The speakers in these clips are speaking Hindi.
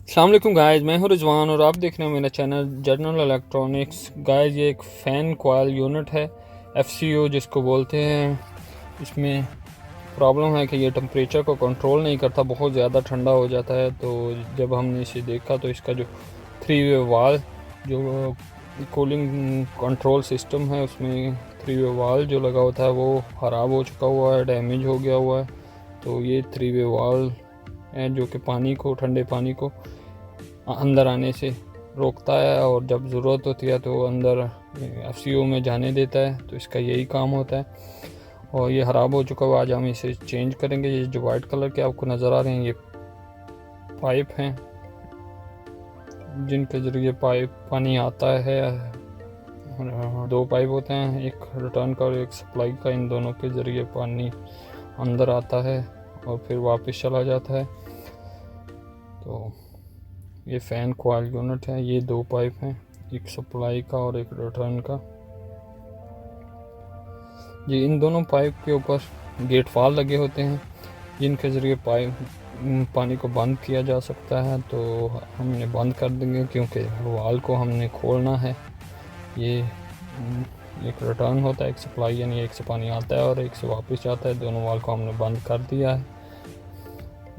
अस्सलाम वालेकुम गाइस, मैं हूं रिजवान और आप देख रहे हैं मेरा चैनल जनरल इलेक्ट्रॉनिक्स। गाइस ये एक फ़ैन कॉइल यूनिट है, एफसीयू जिसको बोलते हैं। इसमें प्रॉब्लम है कि ये टेम्परेचर को कंट्रोल नहीं करता, बहुत ज़्यादा ठंडा हो जाता है। तो जब हमने इसे देखा तो इसका जो 3 वे वाल जो कूलिंग कंट्रोल सिस्टम है उसमें 3 वे वाल जो लगा होता है वो ख़राब हो चुका हुआ है, डैमेज हो गया हुआ है। तो ये 3 वे वाल है जो कि पानी को, ठंडे पानी को अंदर आने से रोकता है और जब ज़रूरत होती है तो अंदर एफसीयू में जाने देता है। तो इसका यही काम होता है और ये ख़राब हो चुका हुआ। आज हम इसे चेंज करेंगे। ये जो वाइट कलर के आपको नज़र आ रहे हैं ये पाइप हैं जिनके ज़रिए पानी आता है। 2 पाइप होते हैं, एक रिटर्न का और एक सप्लाई का। इन दोनों के ज़रिए पानी अंदर आता है और फिर वापस चला जाता है। तो ये फ़ैन कॉइल यूनिट है। ये 2 पाइप हैं, एक सप्लाई का और एक रिटर्न का। ये इन दोनों पाइप के ऊपर गेट फाल लगे होते हैं जिनके ज़रिए पानी को बंद किया जा सकता है। तो हमने बंद कर देंगे क्योंकि वाल को हमने खोलना है। ये एक रिटर्न होता है, एक सप्लाई, यानी एक से पानी आता है और एक से वापस जाता है। दोनों वाल को हमने बंद कर दिया है।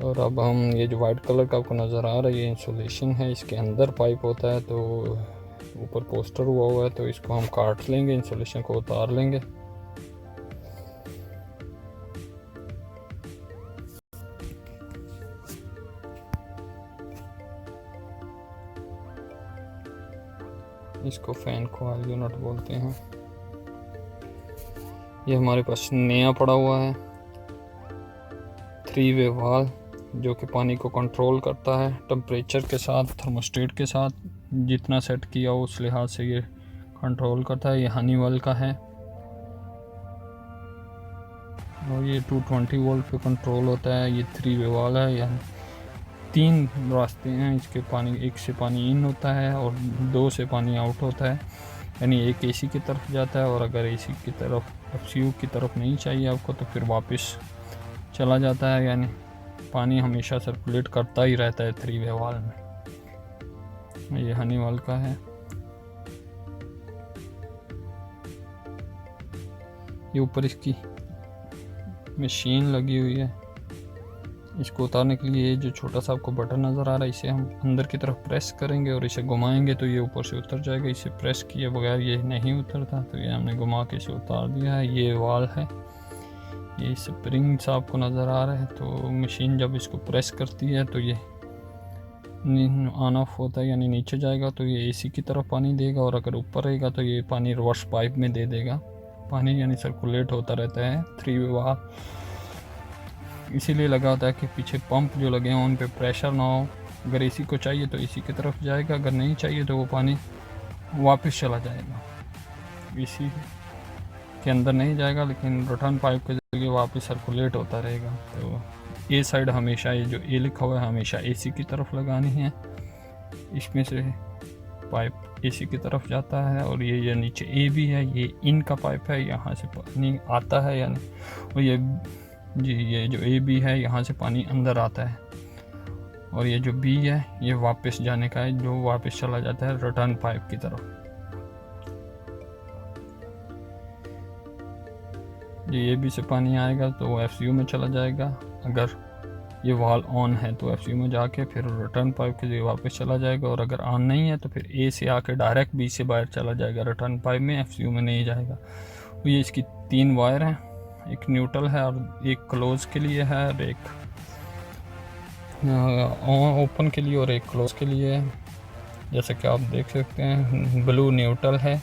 और अब हम ये जो वाइट कलर का आपको नज़र आ रहा है ये इंसुलेशन है, इसके अंदर पाइप होता है। तो ऊपर पोस्टर हुआ है तो इसको हम काट लेंगे, इंसुलेशन को उतार लेंगे। इसको फ़ैन कॉइल यूनिट बोलते हैं। ये हमारे पास नया पड़ा हुआ है 3 वे वाल जो कि पानी को कंट्रोल करता है टेम्परेचर के साथ, थर्मोस्टेट के साथ जितना सेट किया हो उस लिहाज से ये कंट्रोल करता है। ये हनीवेल का है और ये 220 वोल्ट पे कंट्रोल होता है। ये 3 वे वाल है। यहाँ 3 रास्ते हैं इसके। पानी, एक से पानी इन होता है और 2 से पानी आउट होता है, यानी एक एसी की तरफ जाता है और अगर एसी की तरफ, एफसीयू की तरफ नहीं चाहिए आपको तो फिर वापस चला जाता है। यानी पानी हमेशा सर्कुलेट करता ही रहता है 3 वे वाल में। ये हनीवेल का है। ये ऊपर इसकी मशीन लगी हुई है। इसको उतारने के लिए ये जो छोटा सा आपको बटन नज़र आ रहा है इसे हम अंदर की तरफ प्रेस करेंगे और इसे घुमाएंगे तो ये ऊपर से उतर जाएगा। इसे प्रेस किए बगैर ये नहीं उतरता, तो ये हमने घुमा के इसे उतार दिया है। ये वाल है, ये स्प्रिंग सा आपको नज़र आ रहा है। तो मशीन जब इसको प्रेस करती है तो ये ऑन ऑफ होता है, यानी नीचे जाएगा तो ये एसी की तरफ पानी देगा और अगर ऊपर रहेगा तो ये पानी रिवर्स पाइप में दे देगा। पानी यानी सर्कुलेट होता रहता है 3 वे वाल। इसीलिए लगा होता है कि पीछे पंप जो लगे हैं उन पे प्रेशर ना हो। अगर एसी को चाहिए तो एसी की तरफ जाएगा, अगर नहीं चाहिए तो वो पानी वापस चला जाएगा। एसी के अंदर नहीं जाएगा लेकिन रिटर्न पाइप के जरिए वापस सर्कुलेट होता रहेगा। तो ये साइड हमेशा, ये जो ए लिखा हुआ है हमेशा एसी की तरफ लगानी है। इसमें से पाइप एसी की तरफ जाता है और ये नीचे ए भी है, ये इन का पाइप है, यहाँ से पानी आता है यानी। और ये जी, ये जो ए बी है यहाँ से पानी अंदर आता है और ये जो बी है ये वापस जाने का है, जो वापस चला जाता है रिटर्न पाइप की तरफ। ये बी से पानी आएगा तो एफसीयू में चला जाएगा। अगर ये वाल ऑन है तो एफसीयू में जाके फिर रिटर्न पाइप के लिए वापस चला जाएगा और अगर ऑन नहीं है तो फिर ए से आके डायरेक्ट बी से बाहर चला जाएगा रिटर्न पाइप में, एफसीयू में नहीं जाएगा। तो ये इसकी 3 वायर हैं, एक न्यूट्रल है और एक क्लोज के लिए है और एक ओपन के लिए और एक क्लोज के लिए है। जैसे कि आप देख सकते हैं ब्लू न्यूट्रल है,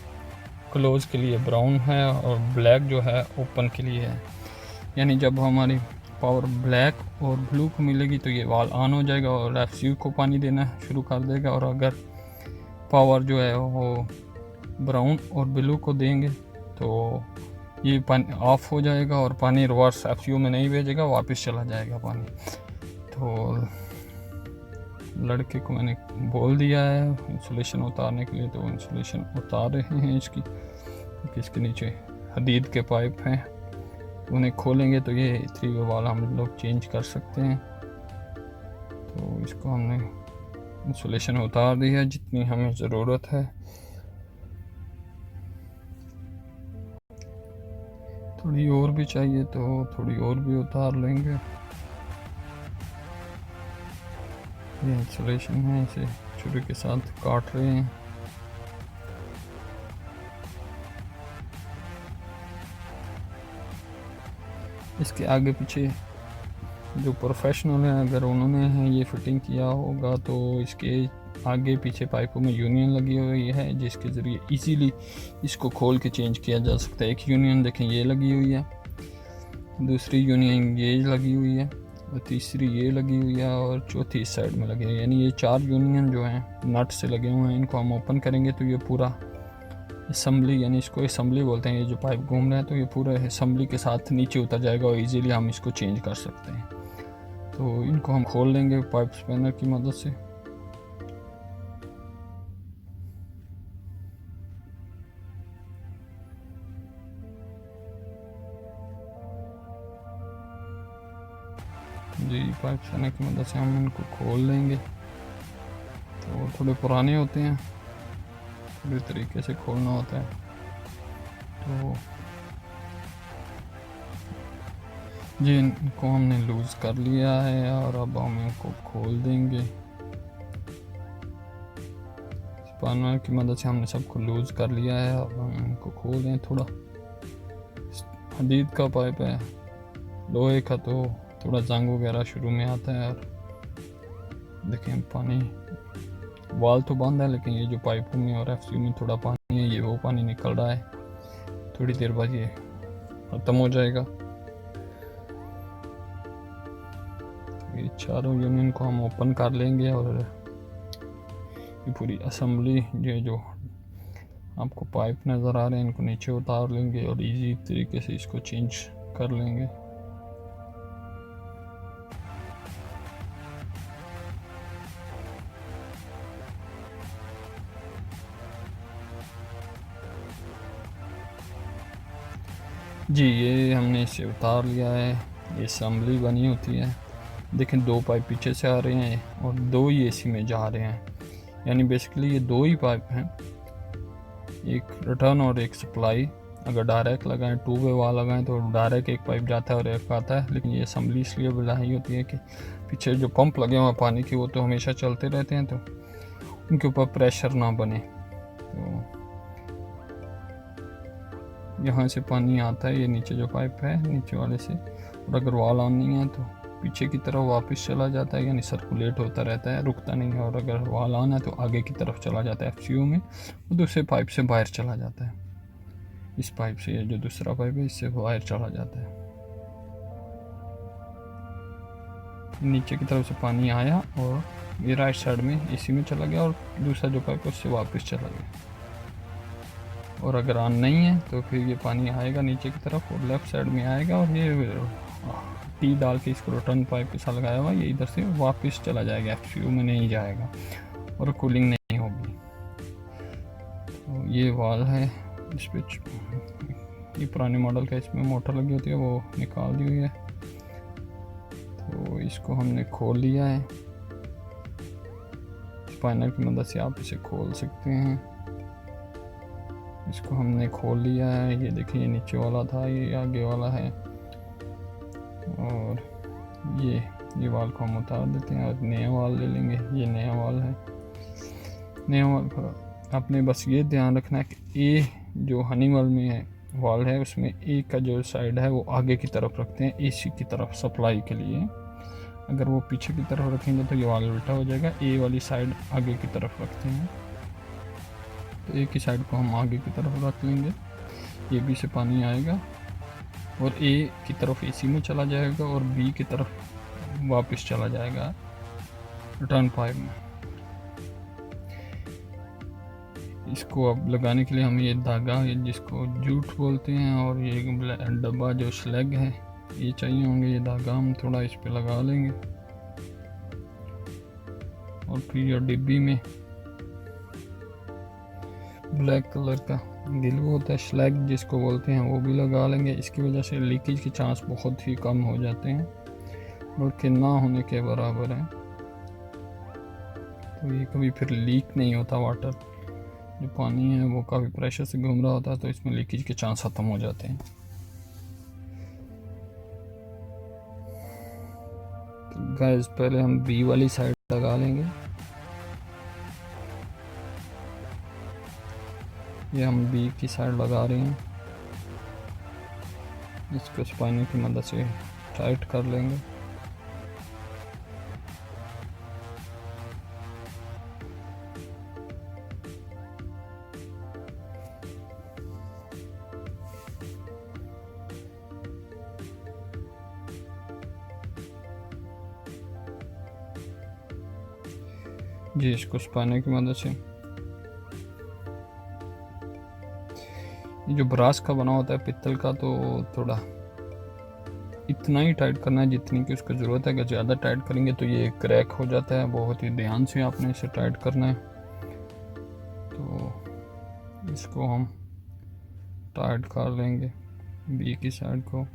क्लोज के लिए ब्राउन है और ब्लैक जो है ओपन के लिए है। यानी जब हमारी पावर ब्लैक और ब्लू को मिलेगी तो ये वाल ऑन हो जाएगा और एफसीयू को पानी देना शुरू कर देगा। और अगर पावर जो है वो ब्राउन और ब्लू को देंगे तो ये पानी ऑफ हो जाएगा और पानी रिवर्स एफसीयू में नहीं भेजेगा, वापस चला जाएगा पानी। तो लड़के को मैंने बोल दिया है इंसुलेशन उतारने के लिए, तो इंसुलेशन उतार रहे हैं इसकी, क्योंकि इसके नीचे हदीद के पाइप हैं। उन्हें खोलेंगे तो ये 3 वे वाल हम लोग चेंज कर सकते हैं। तो इसको हमने इंसुलेशन उतार दी है जितनी हमें ज़रूरत है। थोड़ी और भी चाहिए तो थोड़ी और भी उतार लेंगे। ये इंसुलेशन है, इसे छुरी के साथ काट रहे हैं। इसके आगे पीछे जो प्रोफेशनल हैं, अगर उन्होंने ये फिटिंग किया होगा तो इसके आगे पीछे पाइपों में यूनियन लगी हुई है जिसके ज़रिए इजीली इसको खोल के चेंज किया जा सकता है। एक यूनियन देखें ये लगी हुई है, दूसरी यूनियन ये लगी हुई है, और तीसरी ये लगी हुई है, और चौथी इस साइड में लगी है। यानी ये 4 यूनियन जो हैं नट से लगे हुए हैं। इनको हम ओपन करेंगे तो ये पूरा असम्बली, यानी इसको असम्बली बोलते हैं, ये जो पाइप घूम रहा है तो ये पूरा असम्बली के साथ नीचे उतर जाएगा और इजीली हम इसको चेंज कर सकते हैं। तो इनको हम खोल लेंगे पाइप स्पैनर की मदद से। जी, पाइप स्पैनर की मदद से हम इनको खोल लेंगे। तो थोड़े पुराने होते हैं, पूरी तरीके से खोलना होता है। तो जी, इनको हमने लूज़ कर लिया है और अब हम इनको खोल देंगे। स्पैनर की मदद से हमने सबको लूज़ कर लिया है, अब हम इनको खोल दें। थोड़ा हदीद का पाइप है, लोहे का तो थोड़ा जंग वगैरह शुरू में आता है। और देखें पानी वाल तो बंद है, लेकिन ये जो पाइपों में और एफसी में थोड़ा पानी है, ये वो पानी निकल रहा है। थोड़ी देर बाद ये ख़त्म हो जाएगा। ये चारों यूनियन को हम ओपन कर लेंगे और ये पूरी असम्बली ये जो आपको पाइप नज़र आ रहे हैं इनको नीचे उतार लेंगे और इजी तरीके से इसको चेंज कर लेंगे। जी, ये हमने इसे उतार लिया है। ये असम्बली बनी होती है। देखें 2 पाइप पीछे से आ रहे हैं और 2 ही एसी में जा रहे हैं। यानी बेसिकली ये 2 ही पाइप हैं, एक रिटर्न और एक सप्लाई। अगर डायरेक्ट लगाएं, 2 वे वाल लगाएं तो डायरेक्ट एक पाइप जाता है और एक आता है। लेकिन ये असम्बली इसलिए बनाई होती है कि पीछे जो पंप लगे हुए हैं पानी की वो तो हमेशा चलते रहते हैं, तो उनके ऊपर प्रेशर ना बने। तो यहाँ से पानी आता है, ये नीचे जो पाइप है नीचे वाले से, और अगर वाल ऑन नहीं है तो पीछे की तरफ वापस चला जाता है, यानी सर्कुलेट होता रहता है, रुकता नहीं है। और अगर वाल ऑन है तो आगे की तरफ चला जाता है एफसीयू में, और दूसरे पाइप से बाहर चला जाता है। इस पाइप से जो दूसरा पाइप है इससे बाहर चला जाता है। नीचे की तरफ से पानी आया और ये राइट साइड में इसी में चला गया, और दूसरा जो पाइप है उससे वापस चला गया। और अगर ऑन नहीं है तो फिर ये पानी आएगा नीचे की तरफ और लेफ़्ट साइड में आएगा, और ये टी डाल के इसको रिटर्न पाइप के साथ लगाया हुआ ये इधर से वापस चला जाएगा, एफसीयू में नहीं जाएगा और कूलिंग नहीं होगी। तो ये वाल है, इस पर ये पुराने मॉडल का इसमें मोटर लगी होती है वो निकाल दी हुई है। तो इसको हमने खोल लिया है, स्पाइनर की मदद से आप इसे खोल सकते हैं। इसको हमने खोल लिया है। ये देखिए, ये नीचे वाला था, ये आगे वाला है, और ये वाल को हम उतार देते हैं और नया वाल ले लेंगे। ये नया वाल है। नया वाल पर आपने बस ये ध्यान रखना है कि ए जो हनीवेल में है वाल है उसमें ए का जो साइड है वो आगे की तरफ रखते हैं एसी की तरफ सप्लाई के लिए। अगर वो पीछे की तरफ रखेंगे तो ये वाल उल्टा हो जाएगा। ए वाली साइड आगे की तरफ रखते हैं, तो ए की साइड को हम आगे की तरफ रख लेंगे। ए बी से पानी आएगा और ए की तरफ एसी में चला जाएगा और बी की तरफ वापस चला जाएगा रिटर्न पाइप में। इसको अब लगाने के लिए हम ये धागा जिसको जूट बोलते हैं और ये डब्बा जो स्लैग है ये चाहिए होंगे। ये धागा हम थोड़ा इस पे लगा लेंगे और फिर ये डिब्बी में ब्लैक कलर का गिलू होता है, स्लैग जिसको बोलते हैं, वो भी लगा लेंगे। इसकी वजह से लीकेज के चांस बहुत ही कम हो जाते हैं, बल्कि ना होने के बराबर है। तो ये कभी फिर लीक नहीं होता। वाटर जो पानी है वो काफ़ी प्रेशर से घूम रहा होता है, तो इसमें लीकेज के चांस ख़त्म हो जाते हैं। तो गैस पहले हम बी वाली साइड लगा लेंगे। ये हम बी की साइड लगा रहे हैं। इसको स्पाइनर की मदद से टाइट कर लेंगे। जी इसको स्पाइनर की मदद से, ये जो ब्रास का बना होता है पित्तल का, तो थोड़ा इतना ही टाइट करना है जितनी की उसको ज़रूरत है। अगर ज़्यादा टाइट करेंगे तो ये क्रैक हो जाता है। बहुत ही ध्यान से आपने इसे टाइट करना है। तो इसको हम टाइट कर लेंगे, बी की साइड को,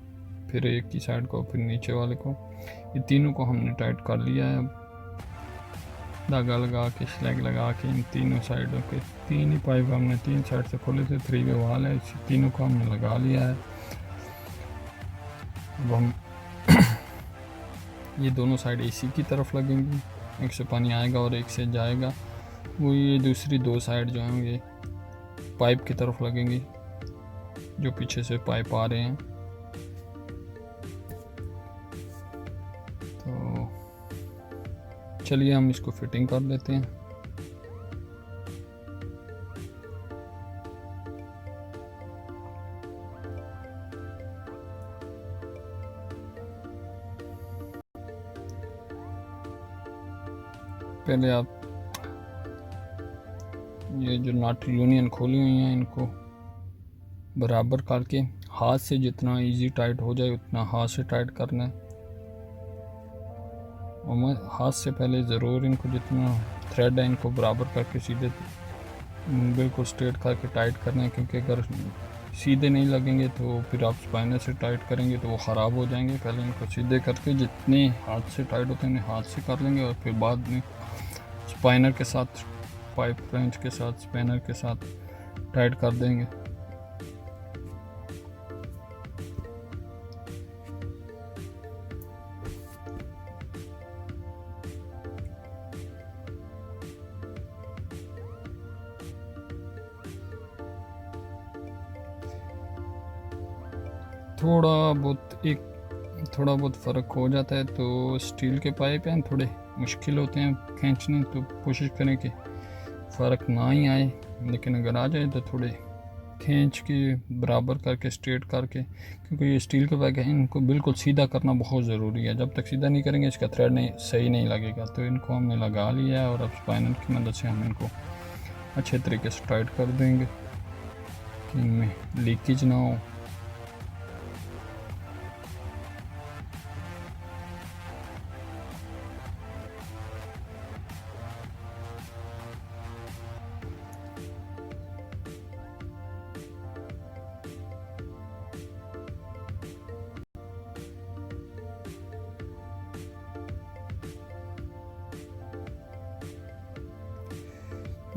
फिर एक की साइड को, फिर नीचे वाले को। ये तीनों को हमने टाइट कर लिया है। धागा लगा के, स्लैग लगा के इन तीनों साइडों के, तीन ही पाइप हमने तीन साइड से खोले थे। 3 वे वाल है, इस तीनों को हमने लगा लिया है। अब हम ये दोनों साइड एसी की तरफ लगेंगी, एक से पानी आएगा और एक से जाएगा। वो ये दूसरी 2 साइड जो हैं ये पाइप की तरफ लगेंगी, जो पीछे से पाइप आ रहे हैं। तो चलिए हम इसको फिटिंग कर लेते हैं। पहले आप ये जो नट यूनियन खोली हुई हैं इनको बराबर करके हाथ से जितना इजी टाइट हो जाए उतना हाथ से टाइट करना है। और हाथ से पहले ज़रूर इनको जितना थ्रेड है इनको बराबर करके सीधे बिल्कुल स्ट्रेट करके टाइट करना है, क्योंकि अगर सीधे नहीं लगेंगे तो फिर आप स्पाइनर से टाइट करेंगे तो वो ख़राब हो जाएंगे। पहले इनको सीधे करके जितने हाथ से टाइट होते हैं हाथ से कर लेंगे, और फिर बाद में स्पाइनर के साथ, पाइप रेंच के साथ, स्पाइनर के साथ टाइट कर देंगे। थोड़ा बहुत फ़र्क हो जाता है। तो स्टील के पाइप हैं, थोड़े मुश्किल होते हैं खींचने, तो कोशिश करें कि फ़र्क ना ही आए, लेकिन अगर आ जाए तो थोड़े खींच के बराबर करके स्ट्रेट करके, क्योंकि ये स्टील के पाइप हैं इनको बिल्कुल सीधा करना बहुत ज़रूरी है। जब तक सीधा नहीं करेंगे इसका थ्रेड नहीं सही नहीं लगेगा। तो इनको हमने लगा लिया है और अब स्पाइनर की मदद से हम इनको अच्छे तरीके से टाइट कर देंगे कि इनमें लीकेज ना हो।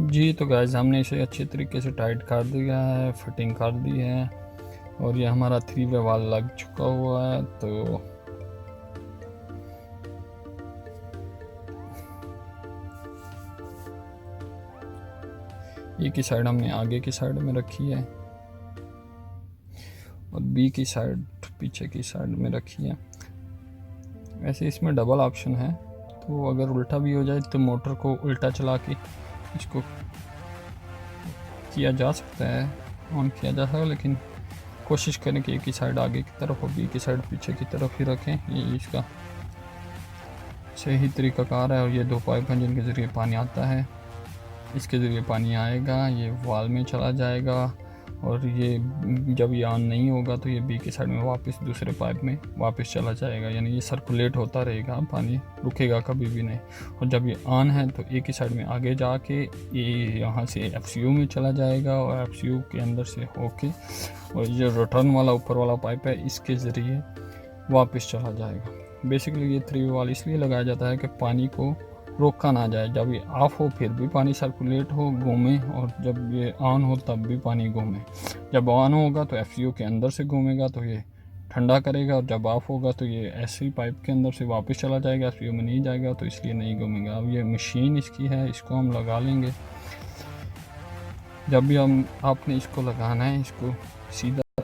जी तो गाइस हमने इसे अच्छे तरीके से टाइट कर दिया है, फिटिंग कर दी है, और ये हमारा 3 वे वाल लग चुका हुआ है। तो ए की साइड हमने आगे की साइड में रखी है और बी की साइड पीछे की साइड में रखी है। वैसे इसमें डबल ऑप्शन है, तो अगर उल्टा भी हो जाए तो मोटर को उल्टा चला के इसको किया जा सकता है, ऑन किया जा सकता है, लेकिन कोशिश करें कि एक ही साइड आगे की तरफ और बी की साइड पीछे की तरफ ही रखें। ये इसका सही तरीक़ाकार है। और ये 2 पाइप हैं जिनके ज़रिए पानी आता है, इसके ज़रिए पानी आएगा, ये वाल में चला जाएगा, और ये जब ये ऑन नहीं होगा तो ये बी की साइड में वापस दूसरे पाइप में वापस चला जाएगा, यानी ये सर्कुलेट होता रहेगा, पानी रुकेगा कभी भी नहीं। और जब ये ऑन है तो एक ही साइड में आगे जाके ये यहाँ से FCU में चला जाएगा, और FCU के अंदर से होके और ये रिटर्न वाला ऊपर वाला पाइप है इसके ज़रिए वापस चला जाएगा। बेसिकली ये 3 वे वाल इसलिए लगाया जाता है कि पानी को रोका ना जाए। जब ये ऑफ हो फिर भी पानी सर्कुलेट हो, घूमे, और जब ये ऑन हो तब भी पानी घूमे। जब ऑन होगा तो एफसीओ के अंदर से घूमेगा तो ये ठंडा करेगा, और जब ऑफ होगा तो ये ऐसे ही पाइप के अंदर से वापस चला जाएगा, एफसीओ में नहीं जाएगा, तो इसलिए नहीं घूमेगा। अब ये मशीन इसकी है, इसको हम लगा लेंगे। जब भी आपने इसको लगाना है, इसको सीधा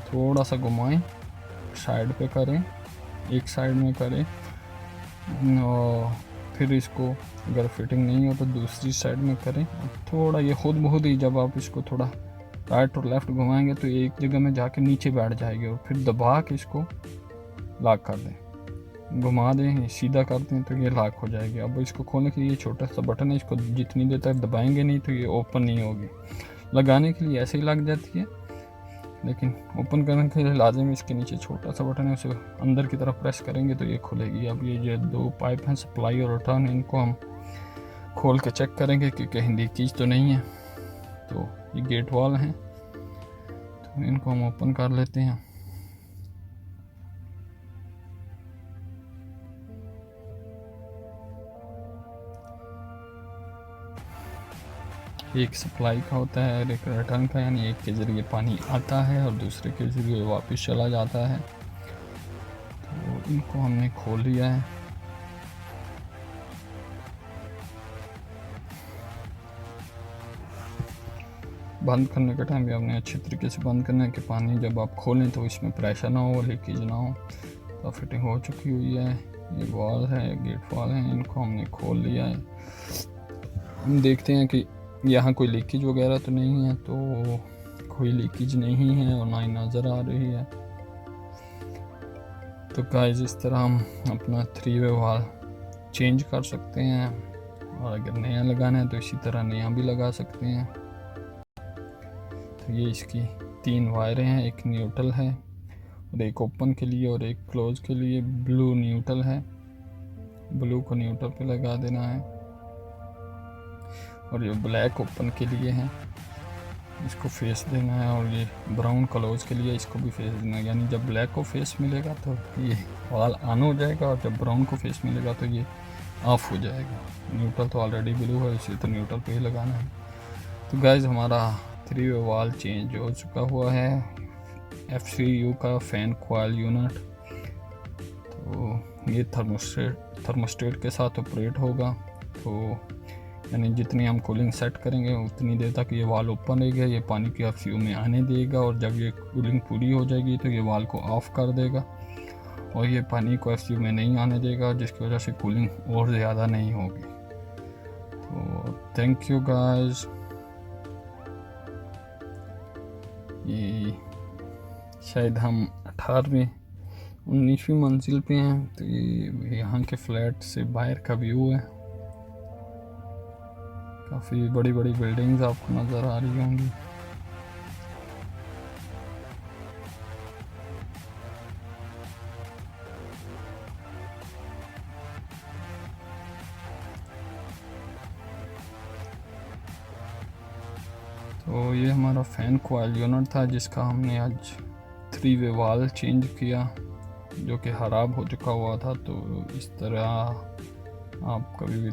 थोड़ा सा घुमाएं, साइड पे करें, एक साइड में करें, और फिर इसको अगर फिटिंग नहीं हो तो दूसरी साइड में करें। थोड़ा ये खुद बहुत ही, जब आप इसको थोड़ा राइट और लेफ़्ट घुमाएंगे तो एक जगह में जाके नीचे बैठ जाएगी, और फिर दबा के इसको लॉक कर दें, घुमा दें, सीधा कर दें तो ये लॉक हो जाएगी। अब इसको खोलने के लिए छोटा सा बटन है, इसको जितनी देर तक दबाएंगे नहीं तो ये ओपन नहीं होगी। लगाने के लिए ऐसे ही लग जाती है, लेकिन ओपन करने के लिए लाजिम इसके नीचे छोटा सा बटन है, उसे अंदर की तरफ प्रेस करेंगे तो ये खुलेगी। अब ये जो दो पाइप हैं, सप्लाई और रिटर्न, इनको हम खोल के चेक करेंगे कि कहीं लीकेज तो नहीं है। तो ये गेट वाल हैं, तो इनको हम ओपन कर लेते हैं। एक सप्लाई का होता है और एक रिटर्न का, यानी एक के ज़रिए पानी आता है और दूसरे के ज़रिए वापस चला जाता है। तो इनको हमने खोल लिया है। बंद करने का टाइम भी आपने अच्छे तरीके से बंद करना है कि पानी जब आप खोलें तो इसमें प्रेशर ना हो, लीकेज ना हो। तो फिटिंग हो चुकी हुई है। ये वॉल है, गेट वॉल है, इनको हमने खोल लिया है। हम देखते हैं कि यहाँ कोई लीकेज वगैरह तो नहीं है, तो कोई लीकेज नहीं है और ना ही नज़र आ रही है। तो गाइस इस तरह हम अपना 3-वे वॉल चेंज कर सकते हैं, और अगर नया लगाना है तो इसी तरह नया भी लगा सकते हैं। तो ये इसकी 3 वायरें हैं, एक न्यूट्रल है और एक ओपन के लिए और एक क्लोज के लिए। ब्लू न्यूट्रल है, ब्लू को न्यूट्रल पे लगा देना है, और ये ब्लैक ओपन के लिए है, इसको फेस देना है, और ये ब्राउन क्लोज के लिए इसको भी फेस देना है। यानी जब ब्लैक को फेस मिलेगा तो ये वॉल ऑन हो जाएगा, और जब ब्राउन को फेस मिलेगा तो ये ऑफ हो जाएगा। न्यूट्रल तो ऑलरेडी ब्लू है, इसे तो न्यूट्रल पे ही लगाना है। तो गाइज हमारा 3-वे वॉल चेंज हो चुका हुआ है, FCU का फैन कॉइल यूनिट। तो ये थर्मोस्टेट के साथ ऑपरेट होगा। तो यानी जितनी हम कूलिंग सेट करेंगे उतनी देर तक ये वाल ओपन रहेगा, ये पानी की FCU में आने देगा, और जब ये कूलिंग पूरी हो जाएगी तो ये वाल को ऑफ़ कर देगा, और ये पानी को FCU में नहीं आने देगा, जिसकी वजह से कूलिंग और ज़्यादा नहीं होगी। तो थैंक यू गाइस। ये शायद हम 18वीं 19वीं मंजिल पे हैं। तो ये यहाँ के फ्लैट से बाहर का व्यू है। काफ़ी बड़ी बड़ी बिल्डिंग्स आपको नज़र आ रही होंगी। तो ये हमारा फैन कॉइल यूनिट था, जिसका हमने आज 3-वे वॉल चेंज किया, जो कि ख़राब हो चुका हुआ था। तो इस तरह आप कभी भी